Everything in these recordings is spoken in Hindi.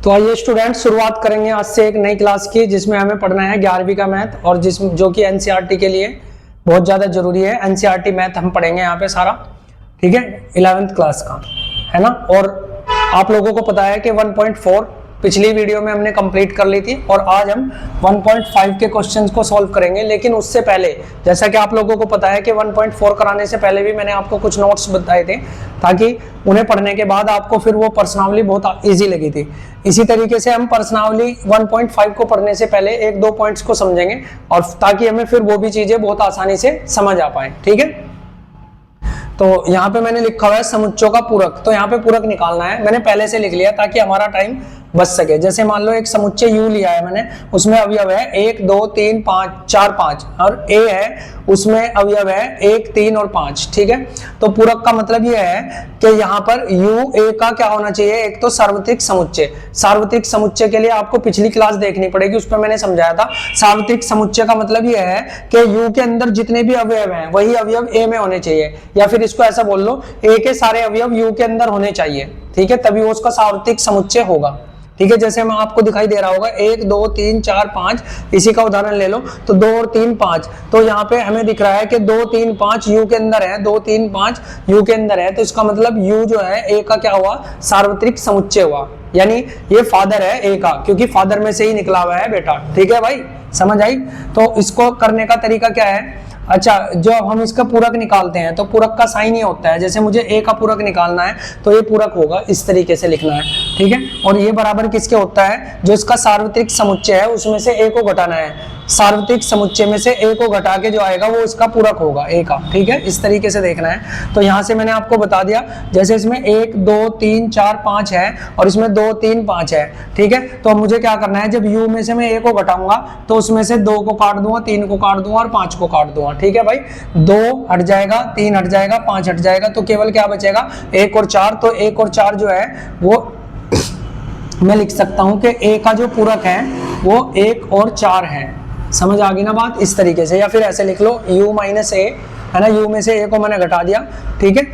तो आइए स्टूडेंट शुरुआत करेंगे आज से एक नई क्लास की, जिसमें हमें पढ़ना है 11वीं का मैथ और जो कि एनसीईआरटी के लिए बहुत ज़्यादा जरूरी है। एनसीईआरटी मैथ हम पढ़ेंगे यहाँ पे सारा, ठीक है, 11th क्लास का है ना। और आप लोगों को पता है कि 1.4 पिछली वीडियो में हमने कंप्लीट कर ली थी और आज हम 1.5 के क्वेश्चंस को सॉल्व करेंगे। लेकिन उससे पहले, जैसा कि आप लोगों को पता है कि 1.4 कराने से पहले भी मैंने आपको कुछ नोट्स बताए थे, ताकि उन्हें पढ़ने के बाद आपको फिर वो पर्सनावली बहुत इजी लगी थी। इसी तरीके से हम पर्सनावली 1.5 को पढ़ने से पहले एक दो पॉइंट्स को समझेंगे, और ताकि हमें फिर वो भी चीजें बहुत आसानी से समझ आ पाए, ठीक है। तो यहाँ पे मैंने लिखा हुआ है समुच्चयों का पूरक। तो यहाँ पे पूरक निकालना है, मैंने पहले से लिख लिया ताकि हमारा टाइम बच सके। जैसे मान लो एक समुच्चय U लिया है मैंने, उसमें अवयव है 1 2 3 5 4 5, और A है उसमें अवयव है 1 3 और 5, ठीक है। तो पूरक का मतलब ये है कि यहाँ पर U A का क्या होना चाहिए, एक तो सार्वत्रिक समुच्चय। सार्वत्रिक समुच्चय के लिए आपको पिछली क्लास देखनी पड़ेगी, उस पर मैंने समझाया था। सार्वत्रिक समुच्चय का मतलब ये है कि U के अंदर जितने भी अवयव हैं वही अवयव A में होने चाहिए, या फिर इसको ऐसा बोल लो, A के सारे अवयव U के अंदर होने चाहिए, ठीक है, तभी वो उसका सार्वत्रिक समुच्चय होगा, ठीक है। जैसे मैं आपको दिखाई दे रहा होगा 1 2 3 4 5, इसी का उदाहरण ले लो, तो 2 और 3 5, तो यहाँ पे हमें दिख रहा है कि 2 3 5 U के अंदर है, 2 3 5 U के अंदर है। तो इसका मतलब U जो है A का क्या हुआ, सार्वत्रिक समुच्चय हुआ, यानी ये फादर है A का, क्योंकि फादर में से ही निकला हुआ है बेटा, ठीक है भाई, समझ आई। तो इसको करने का तरीका क्या है, अच्छा, जो हम इसका पूरक निकालते हैं तो पूरक का साइन ये होता है, जैसे मुझे A का पूरक निकालना है तो ये पूरक होगा, इस तरीके से लिखना है, ठीक है। और ये बराबर किसके होता है, जो इसका सार्वत्रिक समुच्चय है उसमें से A को घटाना है। सार्वत्रिक समुच्चय में से A को घटा के जो आएगा वो इसका पूरक होगा A का, ठीक है, इस तरीके से देखना है। तो यहाँ से मैंने आपको बता दिया, जैसे इसमें 1 2 3 4 5 है और इसमें 2 3 5 है, ठीक है। तो अब मुझे क्या करना है, जब U में से मैं A को घटाऊंगा तो उसमें से 2 को काट दूंगा, 3 को काट दूंगा और 5 को काट दूंगा, ठीक है भाई। 2 हट जाएगा, 3 हट जाएगा, 5 हट जाएगा, तो केवल क्या बचेगा, 1 और 4। तो 1 और 4 जो है वो मैं लिख सकता हूं कि A का जो पूरक है वो 1 और 4 है। समझ आ गई ना बात, इस तरीके से। या फिर ऐसे लिख लो U माइनस A, है ना, U में से A को मैंने घटा दिया, ठीक है,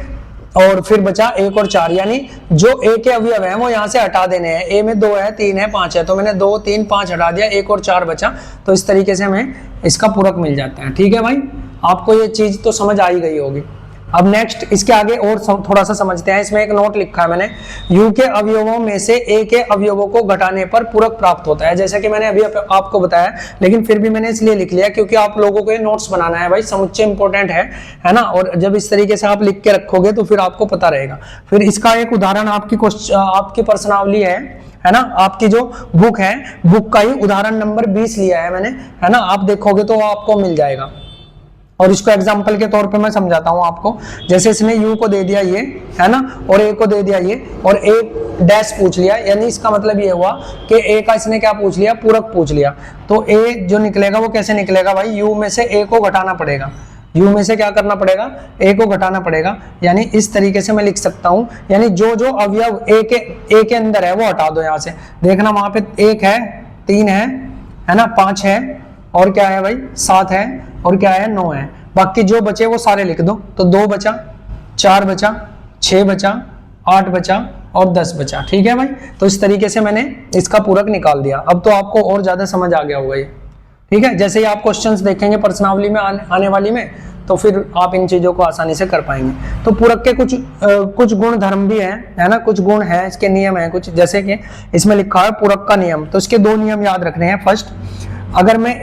और फिर बचा 1 और 4, यानी जो A के अवयव हैं वो यहाँ से हटा देने हैं। A में 2 है, 3 है, 5 है, तो मैंने 2 3 5 हटा दिया, 1 और 4 बचा, तो इस तरीके से हमें इसका पूरक मिल जाता है, ठीक है भाई। आपको ये चीज तो समझ आ ही गई होगी। अब नेक्स्ट इसके आगे और थोड़ा सा समझते हैं। इसमें एक नोट लिखा है मैंने, U के अवयवों में से A के अवयवों को घटाने पर पूरक प्राप्त होता है। जैसा कि मैंने अभी आपको बताया, लेकिन फिर भी मैंने इसलिए लिख लिया क्योंकि आप लोगों को ये नोट्स बनाना है भाई, समुच्चय इंपॉर्टेंट है ना। और जब इस तरीके से आप लिख के रखोगे तो फिर आपको पता रहेगा। फिर इसका एक उदाहरण आपकी प्रश्नावली है ना, आपकी जो बुक है, बुक का ही उदाहरण नंबर 20 लिया है मैंने, है ना, आप देखोगे तो आपको मिल जाएगा। और इसको एग्जाम्पल के तौर पे मैं समझाता हूं आपको। जैसे इसने U को दे दिया ये, है ना, और A को दे दिया ये, और एक डैश पूछ लिया, यानी इसका मतलब ये हुआ कि A का इसने क्या पूछ लिया, पूरक पूछ लिया। तो A जो निकलेगा वो कैसे निकलेगा भाई, U में से A को घटाना पड़ेगा। U में से क्या करना पड़ेगा, A को घटाना पड़ेगा, यानी इस तरीके से मैं लिख सकता हूं। यानी जो जो अवयव A के अंदर है वो हटा दो। यहाँ से देखना, वहां पे 1 है, 3 है ना, 5 है, और क्या है भाई, 7 है, और क्या है, 9 है। बाकी जो बचे वो सारे लिख दो। तो 2 बचा, 4 बचा, 6 बचा, 8 बचा और 10 बचा, ठीक है भाई। तो इस तरीके से मैंने इसका पूरक निकाल दिया। अब तो आपको और ज्यादा समझ आ गया होगा ये, ठीक है। जैसे ही आप क्वेश्चंस देखेंगे प्रश्नावली में आने वाली में, तो फिर आप इन चीजों को आसानी से कर पाएंगे। तो पूरक के कुछ गुण धर्म भी हैं, है ना, कुछ गुण हैं, इसके नियम हैं कुछ। जैसे कि इसमें लिखा है पूरक का नियम, तो इसके 2 नियम याद रखने हैं। फर्स्ट, अगर मैं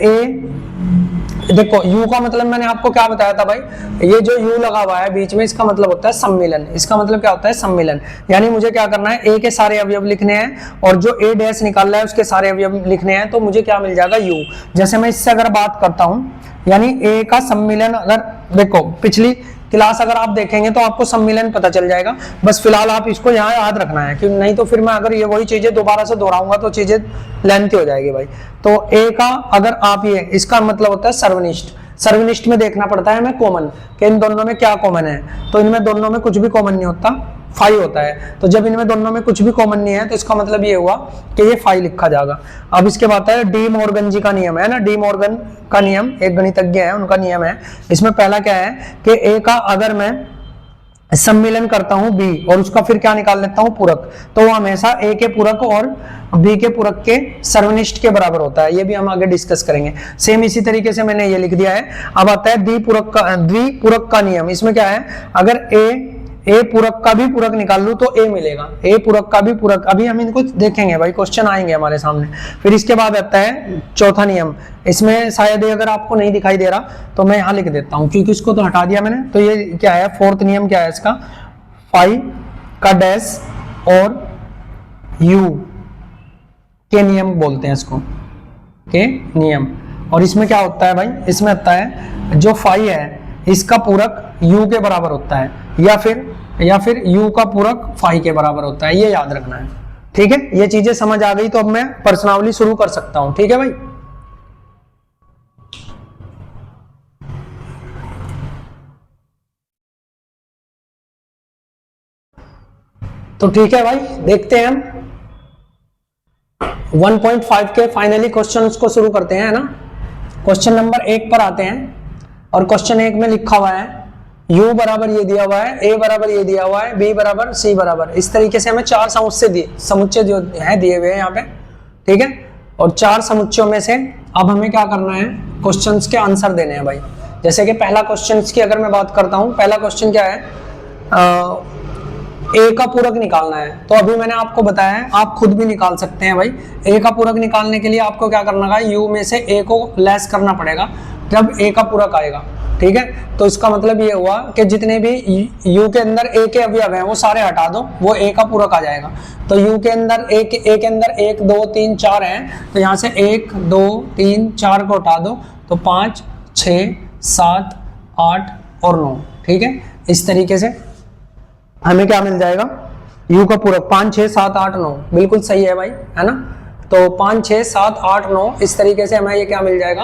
देखो U का मतलब मैंने आपको क्या बताया था भाई, ये जो U लगा हुआ है बीच में, इसका मतलब होता है सम्मिलन। इसका मतलब क्या होता है, सम्मिलन। यानी मुझे क्या करना है, A के सारे अवयव लिखने हैं और जो A डैश निकाल रहा है उसके सारे अवयव लिखने हैं, तो मुझे क्या मिल जाएगा, U। जैसे मैं इससे अगर बात करता हूं, यानी A का सम्मिलन, अगर देखो पिछली क्लास अगर आप देखेंगे तो आपको सम्मिलन पता चल जाएगा। बस फिलहाल आप इसको यहाँ याद रखना है, क्योंकि नहीं तो फिर मैं अगर ये वही चीजें दोबारा से दोहराऊंगा तो चीजें लेंथी हो जाएगी भाई। तो A का अगर आप ये, इसका मतलब होता है सर्वनिष्ठ। सर्वनिष्ठ में देखना पड़ता है हमें कॉमन, कि इन दोनों में क्या कॉमन है। तो इनमें दोनों में कुछ भी कॉमन नहीं होता, फाई होता है। तो जब इनमें दोनों में कुछ भी कॉमन नहीं है तो इसका मतलब ये हुआ कि ये फाई लिखा जाएगा। अब इसके बाद है डी मॉर्गन जी का नियम, है ना, डी मॉर्गन का नियम एक गणितज्ञ है, उनका नियम है। इसमें पहला क्या है कि A का अगर मैं सम्मिलन करता हूं बी और उसका फिर क्या निकाल लेता हूं पूरक, तो वो हमेशा ए के पूरक और बी के पूरक के सर्वनिष्ठ के बराबर होता है। ये भी हम आगे डिस्कस करेंगे। सेम इसी तरीके से मैंने ये लिख दिया है। अब आता है द्विपूरक का नियम। इसमें क्या है, अगर ए पूरक का भी पूरक निकाल लूं तो ए मिलेगा, ए पूरक का भी पूरक। अभी हम इनको देखेंगे भाई, क्वेश्चन आएंगे हमारे सामने। फिर इसके बाद आता है चौथा नियम। इसमें शायद अगर आपको नहीं दिखाई दे रहा तो मैं यहाँ लिख देता हूँ, क्योंकि इसको तो हटा दिया मैंने। तो ये क्या है, फोर्थ नियम क्या है इसका, फाई का डैश और यू के नियम बोलते हैं इसको, के नियम। और इसमें क्या होता है भाई, इसमें आता है जो फाई है इसका पूरक यू के बराबर होता है, या फिर यू का पूरक फाई के बराबर होता है। ये याद रखना है, ठीक है। ये चीजें समझ आ गई तो अब मैं प्रश्नावली शुरू कर सकता हूं, ठीक है भाई। तो ठीक है भाई, देखते हैं हम 1.5 के फाइनली क्वेश्चंस को शुरू करते हैं, है ना। क्वेश्चन नंबर 1 पर आते हैं और क्वेश्चन 1 में लिखा हुआ है u बराबर ये दिया हुआ है, a बराबर ये दिया हुआ है, b बराबर c बराबर। इस तरीके से हमें 4 समुच्चय जो है दिए हुए हैं यहाँ पे, ठीक है। और 4 समुच्चयों में से अब हमें क्या करना है, क्वेश्चंस के आंसर देने हैं भाई। जैसे कि पहला क्वेश्चन की अगर मैं बात करता हूँ, पहला क्वेश्चन क्या है, a का पूरक निकालना है। तो अभी मैंने आपको बताया है, आप खुद भी निकाल सकते हैं भाई। a का पूरक निकालने के लिए आपको क्या करना है, u में से a को लेस करना पड़ेगा जब a का पूरक आएगा, ठीक है। तो इसका मतलब ये हुआ कि जितने भी u के अंदर a के अवयव हैं वो सारे हटा दो, वो a का पूरक आ जाएगा। तो u के अंदर a के अंदर 1 2 3 4 हैं, तो यहाँ से 1 2 3 4 को हटा दो तो 5 6 7 8 और 9, ठीक है। इस तरीके से हमें क्या मिल जाएगा, u का पूरक 5 6 7 8 9, बिल्कुल सही है भाई, है ना। तो 5 6 7 8 9 इस तरीके से हमें ये क्या मिल जाएगा,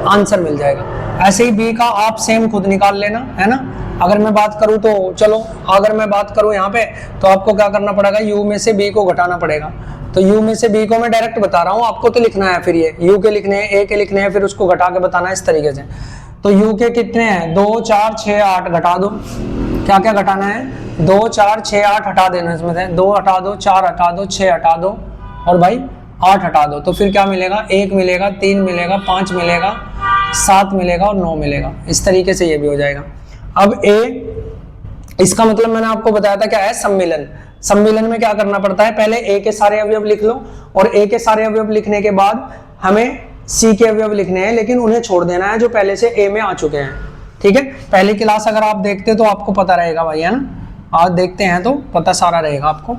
आंसर मिल जाएगा। ऐसे ही बी का आप सेम खुद निकाल लेना, है ना। अगर मैं बात करूं तो चलो, अगर मैं बात करूं यहाँ पे तो आपको क्या करना पड़ेगा, u में से b को घटाना पड़ेगा। तो u में से b को मैं डायरेक्ट बता रहा हूँ, आपको तो लिखना है, फिर ये u के लिखने हैं, a के लिखने हैं, फिर उसको घटा के बताना है इस तरीके से। तो u के कितने हैं, 2 4 6 8, घटा दो। क्या क्या घटाना है, 2 4 6 8 हटा देना, इसमें से 2 हटा दो, 4 हटा दो, 6 हटा दो और भाई 8 हटा दो। तो फिर क्या मिलेगा, 1 मिलेगा, 3 मिलेगा, 5 मिलेगा, 7 मिलेगा और 9 मिलेगा। इस तरीके से ये भी हो जाएगा। अब a, इसका मतलब मैंने आपको बताया था क्या है, सम्मिलन। सम्मिलन में क्या करना पड़ता है, पहले a के सारे अवयव लिख लो और a के सारे अवयव लिखने के बाद हमें c के अवयव लिखने हैं, लेकिन उन्हें छोड़ देना है जो पहले से a में आ चुके हैं, ठीक है। पहली क्लास अगर आप देखते तो आपको पता रहेगा भाई, है ना। आज देखते हैं तो पता सारा रहेगा आपको।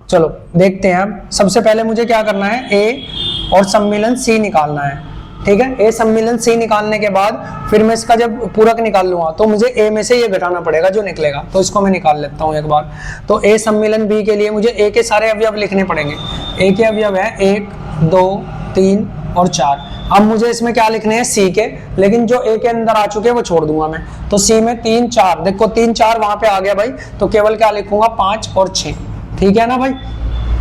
चलो देखते हैं। अब सबसे पहले मुझे क्या करना है, a और सम्मिलन c निकालना है, ठीक है। a सम्मिलन c निकालने के बाद फिर मैं इसका जब पूरक निकाल लूंगा तो मुझे a में से ये घटाना पड़ेगा जो निकलेगा। तो इसको मैं निकाल लेता हूँ एक बार। तो a सम्मिलन b के लिए मुझे a के सारे अवयव लिखने पड़ेंगे। a के अवयव है 1 2 3 और 4। अब मुझे इसमें क्या लिखने हैं, c के, लेकिन जो a के अंदर आ चुके हैं वो छोड़ दूंगा मैं। तो c में 3 4, देखो 3 4 वहां पे आ गया भाई, तो केवल क्या लिखूंगा, 5 और 6, ठीक है ना भाई।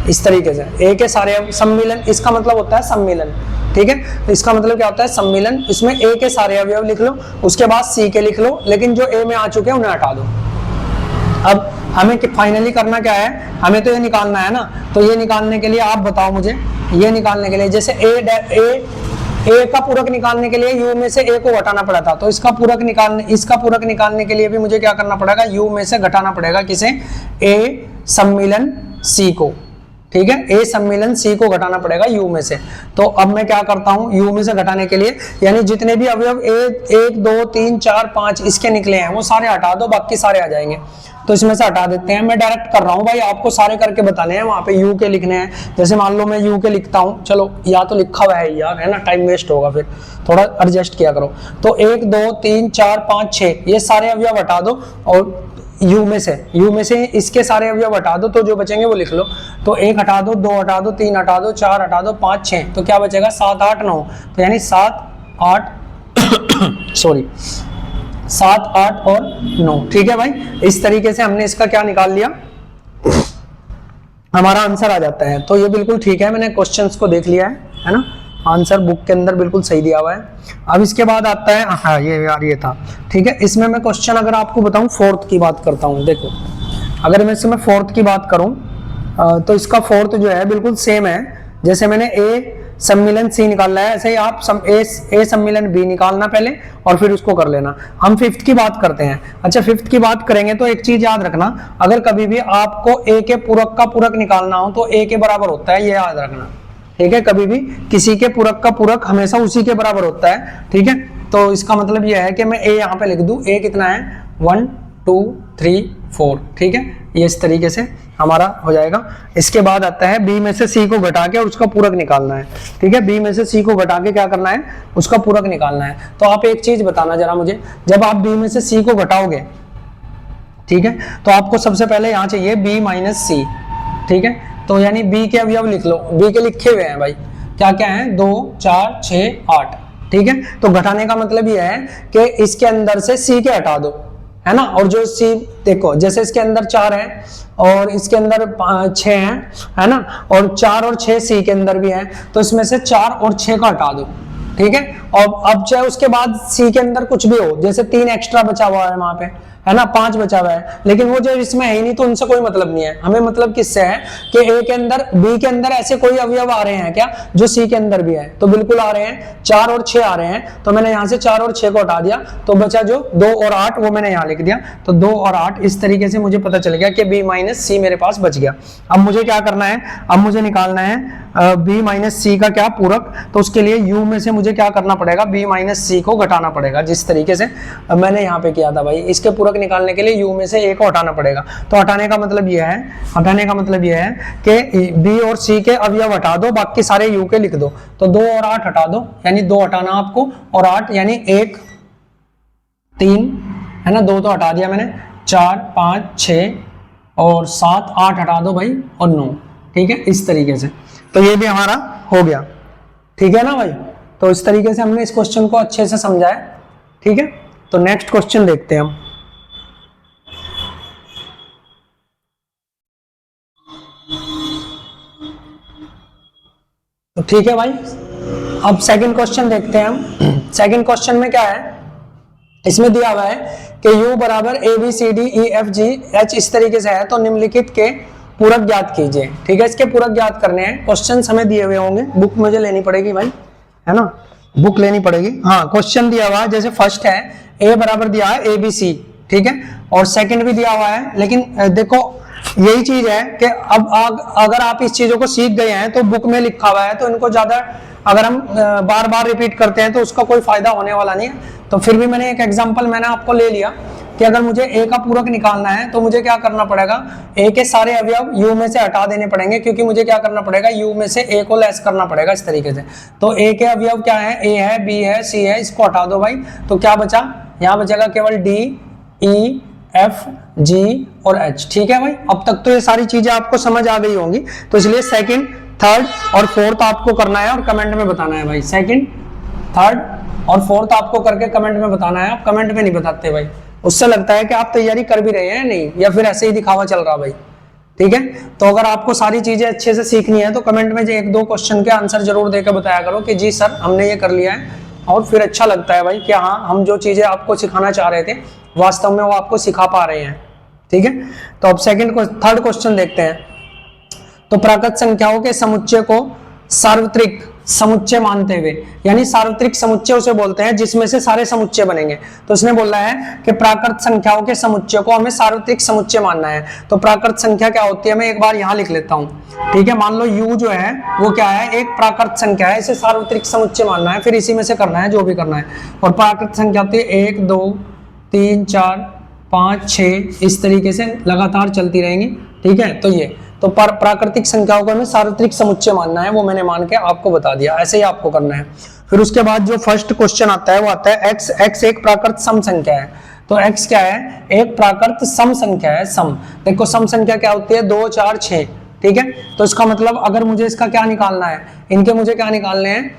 इस तरीके से a के सारे सम्मिलन, इसका मतलब होता है सम्मिलन, ठीक है। तो इसका मतलब क्या होता है, सम्मिलन। इसमें a के सारे अवयव लिख लो, उसके बाद c के लिख लो, लेकिन जो a में आ चुके हैं उन्हें हटा दो। अब हमें फाइनली करना क्या है, हमें तो ये निकालना है ना। तो ये निकालने के लिए आप बताओ मुझे, ये निकालने के लिए जैसे a का पूरक निकालने के लिए u में से a को घटाना पड़ा था, तो इसका पूरक निकालने के लिए भी मुझे क्या करना पड़ेगा, u में से घटाना पड़ेगा किसे, a सम्मिलन c को, ठीक है। a सम्मिलन c को घटाना पड़ेगा u में से। तो अब मैं क्या करता हूं, u में से घटाने के लिए, यानी जितने भी अवयव 1 2 3 4 5 इसके निकले हैं वो सारे हटा दो, बाकी सारे आ जाएंगे। तो इसमें से हटा देते हैं। मैं डायरेक्ट कर रहा हूं भाई, आपको सारे करके बताने हैं, वहां पे u के लिखने हैं। जैसे मान लो मैं u के लिखता हूं, चलो या तो लिखा हुआ है यार, है ना, टाइम वेस्ट होगा, फिर थोड़ा एडजस्ट किया करो। तो 1 2 3 4 5 6 ये सारे अवयव हटा दो और u में से इसके सारे अवयव हटा दो, तो जो बचेंगे वो लिख लो। तो 1 हटा दो, 2 हटा दो, 3 हटा दो, 4 हटा दो, 5 6, तो क्या बचेगा, 7 8 9। तो यानी 7 8 सॉरी 7 8 और 9, ठीक है भाई। इस तरीके से हमने इसका क्या निकाल लिया, हमारा आंसर आ जाता है। तो ये बिल्कुल ठीक है, मैंने क्वेश्चंस को देख लिया है ना। आंसर बुक के अंदर बिल्कुल सही दिया हुआ है। अब इसके बाद आता है, हाँ ये यार ये था, ठीक है। इसमें मैं क्वेश्चन अगर आपको बताऊं, फोर्थ की बात करता हूं। देखो अगर मैं इसमें फोर्थ की बात करूं तो इसका फोर्थ जो है बिल्कुल सेम है। जैसे मैंने ए सम्मिलन सी निकालना है, ऐसे ही आप ए सम्मिलन बी निकालना पहले और फिर उसको कर लेना। हम फिफ्थ की बात करते हैं। अच्छा फिफ्थ की बात करेंगे तो एक चीज याद रखना, अगर कभी भी आपको ए के पूरक का पूरक निकालना हो तो ए के बराबर होता है, ये याद रखना, ठीक है। कभी भी किसी के पूरक का पूरक हमेशा उसी के बराबर होता है, ठीक है। तो इसका मतलब यह है कि मैं ए यहाँ पे लिख दूं, ए कितना है 1 2 3 4, ठीक है। ये इस तरीके से हमारा हो जाएगा। इसके बाद आता है बी में से सी को घटा के और उसका पूरक निकालना है, ठीक है। बी में से सी को घटा के क्या करना है, उसका पूरक निकालना है। तो आप एक चीज बताना जरा मुझे, जब आप बी में से सी को घटाओगे, ठीक है, तो आपको सबसे पहले यहाँ चाहिए बी माइनस सी, ठीक है। तो यानी बी के अवयव लिख लो, बी के लिखे हुए हैं भाई, क्या क्या है 2 4 6 8, ठीक है। तो घटाने का मतलब यह है कि इसके अंदर से सी के हटा दो, है ना। और जो सी देखो, जैसे इसके अंदर 4 है और इसके अंदर 6 है ना, और 4 और 6 सी के अंदर भी है, तो इसमें से 4 और 6 का हटा दो, ठीक है। और अब चाहे उसके बाद सी के अंदर कुछ भी हो, जैसे 3 एक्स्ट्रा बचा हुआ है वहां पे, है ना, 5 बचा हुआ है, लेकिन वो जो इसमें है ही नहीं, तो उनसे कोई मतलब नहीं है। हमें मतलब किससे है कि ए के अंदर बी के अंदर ऐसे कोई अवयव आ रहे हैं क्या जो सी के अंदर भी है, तो बिल्कुल आ रहे हैं, 4 और 6 आ रहे हैं। तो मैंने यहाँ से 4 और 6 को हटा दिया, तो बचा जो 2 और 8, वो मैंने यहाँ लिख दिया। तो 2 और 8 इस तरीके से मुझे पता चल गया कि बी माइनस सी मेरे पास बच गया। अब मुझे क्या करना है, अब मुझे निकालना है बी माइनस सी का क्या पूरक। तो उसके लिए यू में से मुझे क्या करना पड़ेगा, बी माइनस सी को घटाना पड़ेगा, जिस तरीके से मैंने यहाँ पे किया था भाई। इसके पूरक निकालने के लिए यू में से ए को हटाना पड़ेगा। तो हटाने का मतलब यह है, कि बी और सी के अवयव हटा दो, बाकी सारे यू के लिख दो। तो 2 और 8 हटा दो, यानी 2 हटाना आपको, और 8 यानी 1 3, है ना, 2 तो हटा दिया मैंने, 4 5 6 और 7 8 हटा दो भाई, और 9, ठीक है, इस तरीके से। तो ये भी हमारा हो गया, ठीक है ना भाई। तो इस तरीके से हमने इस क्वेश्चन को अच्छे से समझा है, ठीक है। तो नेक्स्ट क्वेश्चन देखते हैं हम। तो ठीक है भाई, अब सेकंड क्वेश्चन देखते हैं हम। सेकंड क्वेश्चन में क्या है, इसमें दिया हुआ है कि u बराबर A B C D E F G H इस तरीके से है, तो निम्नलिखित के पूरक ज्ञात कीजिए, ठीक है। इसके पूरक ज्ञात करने हैं, क्वेश्चन हमें दिए हुए होंगे, बुक मुझे लेनी पड़ेगी भाई, है ना, बुक लेनी पड़ेगी। हाँ, क्वेश्चन दिया हुआ है, जैसे फर्स्ट है a बराबर दिया है ए बी सी, ठीक है, और सेकंड भी दिया हुआ है। लेकिन देखो यही चीज है कि अब अगर आप इस चीजों को सीख गए हैं तो बुक में लिखा हुआ है, तो इनको ज्यादा अगर हम बार बार रिपीट करते हैं तो उसका कोई फायदा होने वाला नहीं है। तो फिर भी मैंने एक एग्जांपल मैंने आपको ले लिया कि अगर मुझे ए का पूरक निकालना है तो मुझे क्या करना पड़ेगा, ए के सारे अवयव यू में से हटा देने पड़ेंगे, क्योंकि मुझे क्या करना पड़ेगा, यू में से ए को लेस करना पड़ेगा, इस तरीके से। तो ए के अवयव क्या है, ए है, बी है, सी है, इसको हटा दो भाई। तो क्या बचा, यहाँ बचेगा केवल डी ई एफ जी और एच, ठीक है भाई। अब तक तो ये सारी चीजें आपको समझ आ गई होंगी, तो इसलिए सेकंड, थर्ड और फोर्थ आपको करना है और कमेंट में बताना है भाई। सेकंड, थर्ड और फोर्थ आपको करके कमेंट में बताना है। आप कमेंट में नहीं बताते भाई, उससे लगता है कि आप तैयारी कर भी रहे हैं नहीं, या फिर ऐसे ही दिखावा चल रहा भाई, ठीक है। तो अगर आपको सारी चीजें अच्छे से सीखनी है तो कमेंट में 1-2 क्वेश्चन के आंसर जरूर देकर बताया करो कि जी सर हमने ये कर लिया है, और फिर अच्छा लगता है भाई कि हाँ हम जो चीजें आपको सिखाना चाह रहे थे वास्तव में वो आपको सिखा पा रहे हैं, ठीक है। तो अब थर्ड क्वेश्चन देखते हैं। तो प्राकृत संख्याओं के समुच्चय को सार्वत्रिक समुच्चय मानते हुए, यानी सार्वत्रिक समुच्चय उसे बोलते हैं जिसमें से सारे समुच्चय बनेंगे। तो इसने बोला है कि प्राकृत संख्याओं के समुच्चय को हमें सार्वत्रिक समुच्चय मानना है। तो प्राकृत संख्या क्या होती है, मैं एक बार यहाँ लिख लेता हूँ, ठीक है। मान लो u जो है वो क्या है, एक प्राकृत संख्या है, इसे सार्वत्रिक समुच्चय मानना है, फिर इसी में से करना है जो भी करना है। और प्राकृत संख्या होती है 1 2 3 4 5 6, इस तरीके से लगातार चलती रहेंगी, ठीक है। तो ये तो प्राकृतिक संख्याओं को हमें सार्वत्रिक समुच्चय मानना है, वो मैंने मान के आपको बता दिया, ऐसे ही आपको करना है। फिर उसके बाद जो फर्स्ट क्वेश्चन आता है वो आता है x एक प्राकृत सम संख्या है। तो x क्या है, एक प्राकृत सम संख्या है, सम। देखो सम संख्या क्या होती है, 2 4 6, ठीक है। तो इसका मतलब अगर मुझे इसका क्या निकालना है, इनके मुझे क्या निकालने हैं,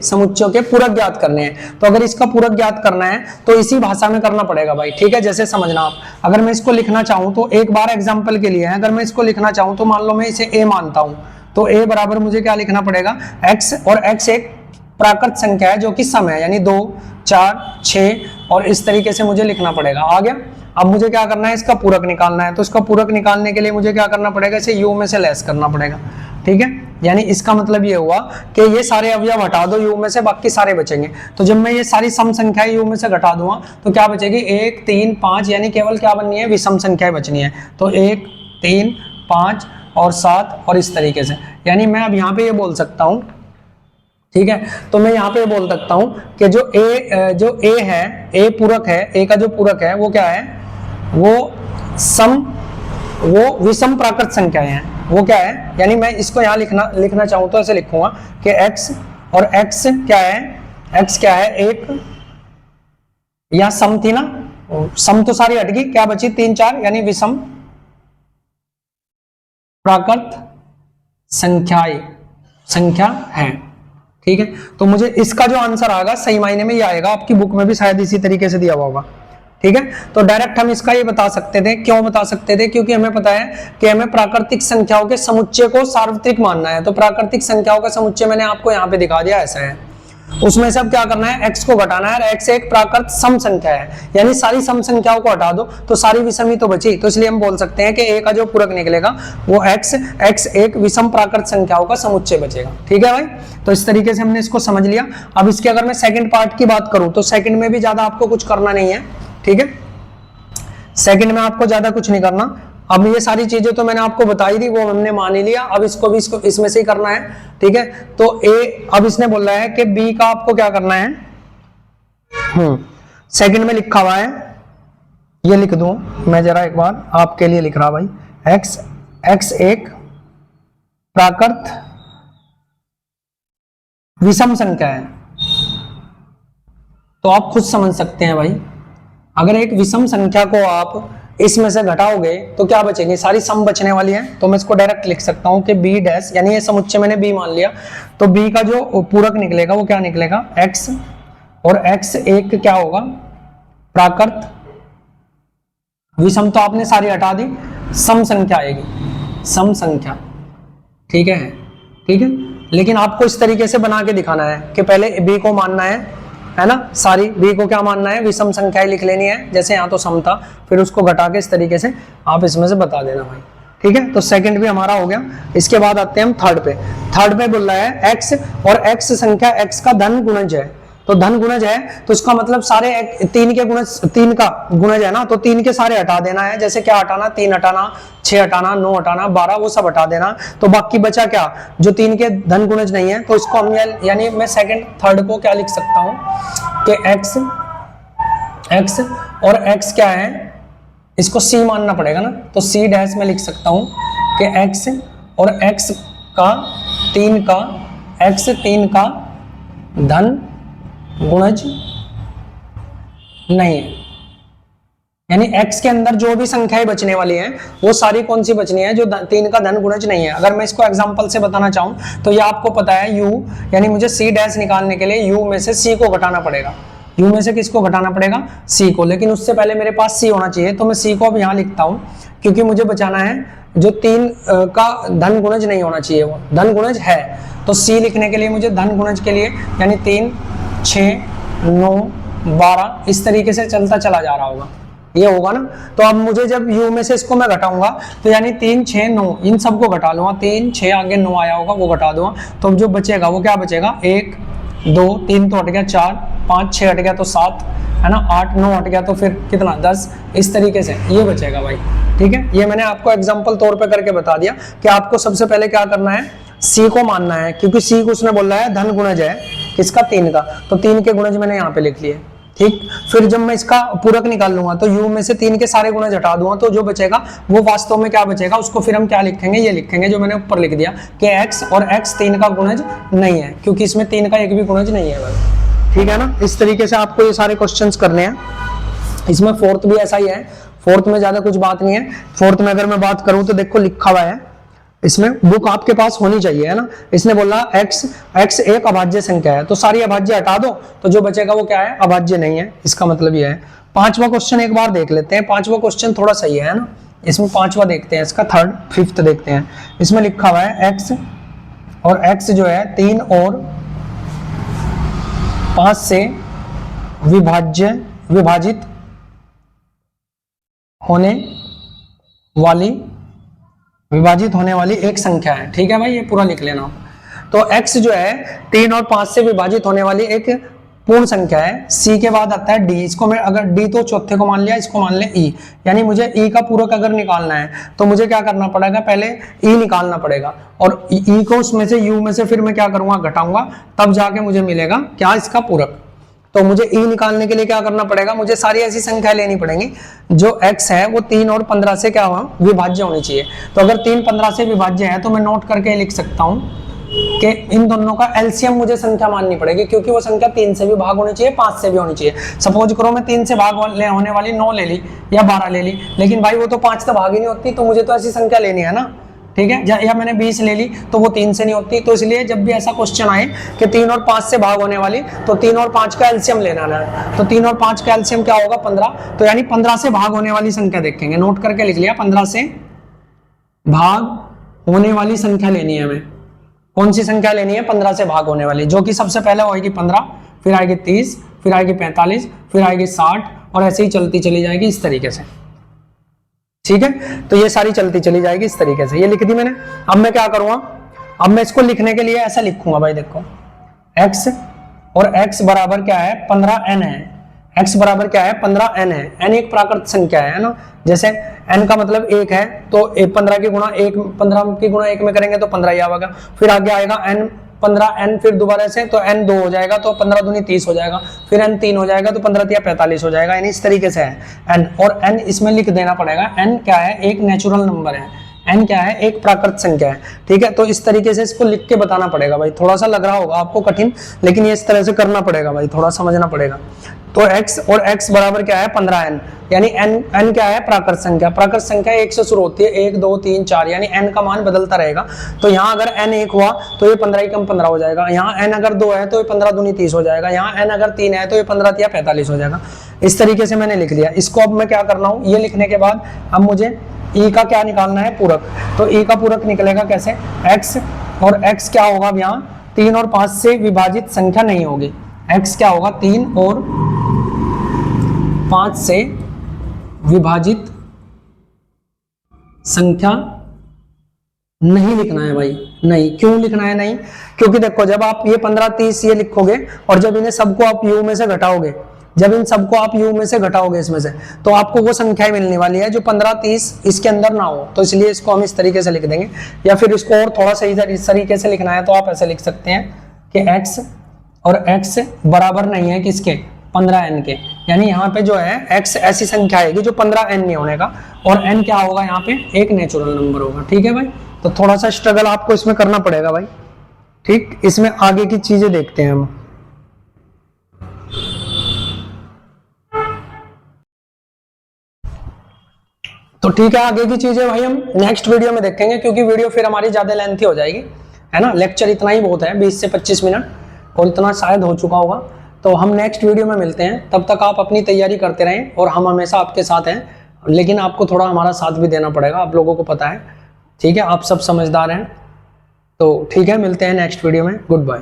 समुच्चयों के पूरक ज्ञात करने हैं। तो अगर इसका पूरक ज्ञात करना है तो इसी भाषा में करना पड़ेगा भाई, ठीक है। जैसे समझना आप, अगर मैं इसको लिखना चाहूं तो एक बार एग्जांपल के लिए है, अगर मैं इसको लिखना चाहूं तो मान लो मैं इसे a मानता हूं, तो a बराबर मुझे क्या लिखना पड़ेगा, x, और x एक प्राकृत संख्या है जो कि सम है, यानी 2, 4, 6 और इस तरीके से मुझे लिखना पड़ेगा। आ गया। अब मुझे क्या करना है, इसका पूरक निकालना है। तो इसका पूरक निकालने के लिए मुझे क्या करना पड़ेगा, इसे u में से लेस करना पड़ेगा। ठीक है, यानी इसका मतलब ये हुआ कि ये सारे अवयव हटा दो u में से, बाकी सारे बचेंगे। तो जब मैं ये सारी सम संख्याएं u में से घटा दूंगा तो क्या बचेगी, 1, 3, 5, यानी केवल क्या बननी है, विषम संख्याएं बचनी है। तो 1, 3, 5 और 7 और इस तरीके से, यानी मैं अब यहाँ पे ये बोल सकता हूँ, ठीक है, तो मैं यहाँ पे बोल सकता हूँ कि जो a है, a पूरक है, a का जो पूरक है वो क्या है, वो विषम प्राकृत संख्याएं हैं। वो क्या है, यानी मैं इसको यहाँ लिखना चाहूँ तो ऐसे लिखूंगा कि x और x क्या है, x क्या है, एक या सम थी ना, सम तो सारी हट गई, क्या बची 3, 4, यानी विषम प्राकृत संख्या है। ठीक है, तो मुझे इसका जो आंसर आएगा सही मायने में ये आएगा, आपकी बुक में भी शायद इसी तरीके से दिया हुआ होगा। ठीक है, तो डायरेक्ट हम इसका ये बता सकते थे। क्यों बता सकते थे, क्योंकि हमें पता है कि हमें प्राकृतिक संख्याओं के समुच्चय को सार्वत्रिक मानना है। तो प्राकृतिक संख्याओं का समुच्चय मैंने आपको यहाँ पे दिखा दिया, ऐसा है। उसमें से अब क्या करना है, x को घटाना है, और x एक प्राकृत सम संख्या है, यानी सारी सम संख्याओं को हटा दो तो सारी विषम ही तो बची। तो इसलिए हम बोल सकते हैं कि a का जो पूरक निकलेगा वो x एक विषम प्राकृत संख्याओं का समुच्चय बचेगा। ठीक है भाई, तो इस तरीके से हमने इसको समझ लिया। अब इसके अगर मैं सेकंड पार्ट की बात करूं तो सेकंड में भी ज्यादा आपको कुछ करना नहीं है। ठीक है, सेकंड में आपको ज्यादा कुछ नहीं करना। अब ये सारी चीजें तो मैंने आपको बताई थी, वो हमने मान ही लिया। अब इसको भी इसमें से ही करना है। ठीक है, तो अब इसने बोल रहा है कि बी का आपको क्या करना है, सेकंड में लिखा हुआ है, ये लिख दूं मैं जरा एक बार आपके लिए लिख रहा भाई, x एक प्राकृत विषम संख्या है। तो आप खुद समझ सकते हैं भाई, अगर एक विषम संख्या को आप इसमें से घटाओगे तो क्या बचेगी, सारी सम बचने वाली है। तो मैं इसको डायरेक्ट लिख सकता हूं कि b डैश, यानी ये समुच्चय मैंने b मान लिया, तो b का जो पूरक निकलेगा वो क्या निकलेगा, x, और x एक क्या होगा, प्राकृत विषम तो आपने सारी हटा दी, सम संख्या आएगी, सम संख्या। ठीक है, ठीक है, लेकिन आपको इस तरीके से बना के दिखाना है कि पहले b को मानना है ना, सारी b को क्या मानना है, विषम संख्याएं लिख लेनी है, जैसे यहाँ तो सम था, फिर उसको घटा के इस तरीके से आप इसमें से बता देना भाई। ठीक है, तो सेकंड भी हमारा हो गया। इसके बाद आते हैं हम थर्ड पे। थर्ड पे बोल रहा है x, और x संख्या x का धन गुणज है। तो धन गुणज है तो इसका मतलब सारे 3 के गुणज, 3 का गुणज है ना, तो 3 के सारे हटा देना है। जैसे क्या हटाना, 3 हटाना, 6 हटाना, 9 हटाना, 12, वो सब हटा देना। तो बाकी बचा क्या, जो 3 के धन गुणज नहीं है, तो इसको हम यानी मैं सेकंड थर्ड को क्या लिख सकता हूं कि x और x क्या है, इसको c मानना पड़ेगा ना, तो c डैश में लिख सकता हूं कि x और x का 3 का धन गुणज नहीं है। यानी x के अंदर जो भी संख्याएं बचने वाली हैं वो सारी कौन सी बचनी है, जो 3 का धन गुणज नहीं है। अगर मैं इसको एग्जांपल से बताना चाहूं तो ये आपको पता है u, यानी मुझे c डैश निकालने के लिए u में से c को घटाना पड़ेगा। u में से किसको घटाना पड़ेगा, c को, लेकिन उससे पहले मेरे पास c होना चाहिए। तो मैं c को अब यहाँ लिखता हूँ, क्योंकि मुझे बचाना है जो 3 का धन गुणज नहीं होना चाहिए, वो धन गुणज है। तो c लिखने के लिए मुझे धन गुणज के लिए, यानी 3, 6, 9, 12 इस तरीके से चलता चला जा रहा होगा, ये होगा ना। तो अब मुझे जब u में से इसको मैं घटाऊंगा तो यानी 3, 6, 9 इन सबको घटा लूंगा, 3, 6 आगे 9 आया होगा वो घटा दूंगा। तो अब जो बचेगा वो क्या बचेगा, 1, 2, 3 तो हट गया, 4, 5, 6 हट गया तो 7 है ना, 8, 9 हट गया तो फिर कितना, 10, इस तरीके से ये बचेगा भाई। ठीक है, ये मैंने आपको एग्जाम्पल तौर पर करके बता दिया कि आपको सबसे पहले क्या करना है, c को मानना है, क्योंकि c को उसने बोला है धन गुणज है किसका, 3 का, तो 3 के गुणज मैंने यहाँ पे लिख लिए। ठीक, फिर जब मैं इसका पूरक निकाल लूंगा तो u में से 3 के सारे गुणज हटा दूंगा, तो जो बचेगा वो वास्तव में क्या बचेगा, उसको फिर हम क्या लिखेंगे, ये लिखेंगे जो मैंने ऊपर लिख दिया कि x और x 3 का गुणज नहीं है, क्योंकि इसमें 3 का एक भी गुणज नहीं है भाई। ठीक है ना, इस तरीके से आपको ये सारे क्वेश्चंस करने हैं। इसमें फोर्थ भी ऐसा ही है, फोर्थ में ज्यादा कुछ बात नहीं है। फोर्थ में अगर मैं बात करूं तो देखो लिखा हुआ है, इसमें बुक आपके पास होनी चाहिए है ना। इसने बोला x एक अभाज्य संख्या है, तो सारी अभाज्य हटा दो तो जो बचेगा वो क्या है, अभाज्य नहीं है। इसका मतलब ये है। पांचवा क्वेश्चन एक बार देख लेते हैं, पांचवा क्वेश्चन थोड़ा सही है ना। इसमें पांचवा देखते हैं, इसका थर्ड फिफ्थ देखते हैं। इसमें लिखा हुआ है x और x जो है 3 और 5 से विभाजित होने वाली एक संख्या है। ठीक है भाई, ये पूरा लिख लेना। तो x जो है 3 और 5 से विभाजित होने वाली एक पूर्ण संख्या है। c के बाद आता है d। इसको मैं अगर d तो चौथे को मान लिया, इसको मान ले e, यानी मुझे e का पूरक अगर निकालना है तो मुझे क्या करना पड़ेगा, पहले e निकालना पड़ेगा और e को उसमें से u में से फिर मैं क्या करूंगा, घटाऊंगा, तब जाके मुझे मिलेगा क्या, इसका पूरक। तो मुझे e निकालने के लिए क्या करना पड़ेगा, मुझे सारी ऐसी संख्या लेनी पड़ेंगी जो x है वो 3 और 15 से क्या हुआ, विभाज्य होनी चाहिए। तो अगर 3 15 से विभाज्य है तो मैं नोट करके लिख सकता हूँ कि इन दोनों का एलसीएम मुझे संख्या माननी पड़ेगी, क्योंकि वो संख्या 3 से भी भाग होनी चाहिए, 5 से भी होनी चाहिए। सपोज करो मैं 3 से भाग होने वाली 9 ले ली या 12 ले ली, लेकिन भाई वो तो 5 से भाग ही नहीं होती, तो मुझे तो ऐसी संख्या लेनी है ना। ठीक है, या मैंने 20 ले ली तो वो 3 से नहीं होती। तो इसलिए जब भी ऐसा क्वेश्चन आए कि 3 और 5 से भाग होने वाली, तो 3 और 5 का एलसीएम लेना है। तो 3 और 5 का एलसीएम क्या होगा, 15। तो यानी 15 से भाग होने वाली संख्या देखेंगे, नोट करके लिख लिया, 15 से भाग होने वाली संख्या लेनी है हमें। कौन सी संख्या लेनी है, 15 से भाग होने वाली, जो कि सबसे पहले होगी 15, फिर आएगी 30, फिर आएगी 45, फिर आएगी 60 और ऐसे ही चलती चली जाएगी इस तरीके से। ठीक है, तो ये सारी चलती चली जाएगी इस तरीके से। ये लिख दी मैंने। अब मैं क्या करूंगा, अब मैं इसको लिखने के लिए ऐसा लिखूंगा भाई, देखो x और x बराबर क्या है, 15n है। x बराबर क्या है, 15n है। n एक प्राकृत संख्या है ना, जैसे n का मतलब 1 है तो 15 की गुणा 1, 15 की गुणा 1 में करेंगे तो 15 ही आएगा। फिर आगे आएगा n 15n, फिर दोबारा से तो n 2 हो जाएगा तो 15 दूनी 30 हो जाएगा, फिर n 3 हो जाएगा तो 15 तिया 45 हो जाएगा। यानी इस तरीके से है n, और n इसमें लिख देना पड़ेगा। n क्या है, एक नेचुरल नंबर है। n क्या है, एक प्राकृत संख्या है। ठीक है, तो इस तरीके से इसको लिख के बताना पड़ेगा भाई। थोड़ा सा लग रहा होगा आपको कठिन, लेकिन ये इस तरह से करना पड़ेगा भाई, थोड़ा समझना पड़ेगा। तो x और x बराबर क्या है, 15n, यानी n क्या है, प्राकृत संख्या। प्राकृत संख्या 1 से शुरू होती है, 1 2 3 4, यानी n का मान बदलता रहेगा। तो यहाँ अगर n 1 हुआ तो ये 15 ही कम 15 हो जाएगा। यहाँ n अगर 2 है तो ये 15 दूनी 30 हो जाएगा। यहाँ n अगर 3 है तो ये 15 तिया 45 हो जाएगा। इस तरीके से मैंने लिख लिया। इसको अब मैं क्या करना हूँ, ये लिखने के बाद अब मुझे e का क्या निकालना है, पूरक। तो e का पूरक निकलेगा कैसे, x, और x क्या होगा, यहाँ 3 और 5 से विभाजित संख्या नहीं होगी। x क्या होगा, 3 और 5 से विभाजित संख्या नहीं लिखना है भाई। नहीं, क्यों लिखना है नहीं, क्योंकि देखो जब आप ये 15 30 ये लिखोगे और जब इन्हें सबको आप u में से घटाओगे, जब इन सबको आप u में से घटाओगे इसमें से, तो आपको वो संख्या मिलने वाली है जो 15 30 इसके अंदर ना हो। तो इसलिए इसको हम इस तरीके से लिख देंगे, या फिर इसको और थोड़ा सही तरीके से लिखना है तो आप ऐसे लिख सकते हैं कि x और x बराबर नहीं है किसके, 15n के। यानी यहाँ पे जो है x ऐसी संख्या आएगी जो 15n नहीं होने का, और n क्या होगा, यहाँ पे एक नेचुरल नंबर होगा। ठीक है भाई, तो थोड़ा सा स्ट्रगल आपको इसमें करना पड़ेगा भाई। ठीक, इसमें आगे की चीजें देखते हैं हम। तो ठीक है, आगे की चीजें भाई हम नेक्स्ट वीडियो में देखेंगे, क्योंकि वीडियो फिर हमारी ज्यादा लेंथी हो जाएगी, है ना। लेक्चर इतना ही बहुत है, 20 से 25 मिनट, और इतना शायद हो चुका होगा। तो हम नेक्स्ट वीडियो में मिलते हैं, तब तक आप अपनी तैयारी करते रहें, और हम हमेशा आपके साथ हैं, लेकिन आपको थोड़ा हमारा साथ भी देना पड़ेगा, आप लोगों को पता है। ठीक है, आप सब समझदार हैं। तो ठीक है, मिलते हैं नेक्स्ट वीडियो में। Good bye.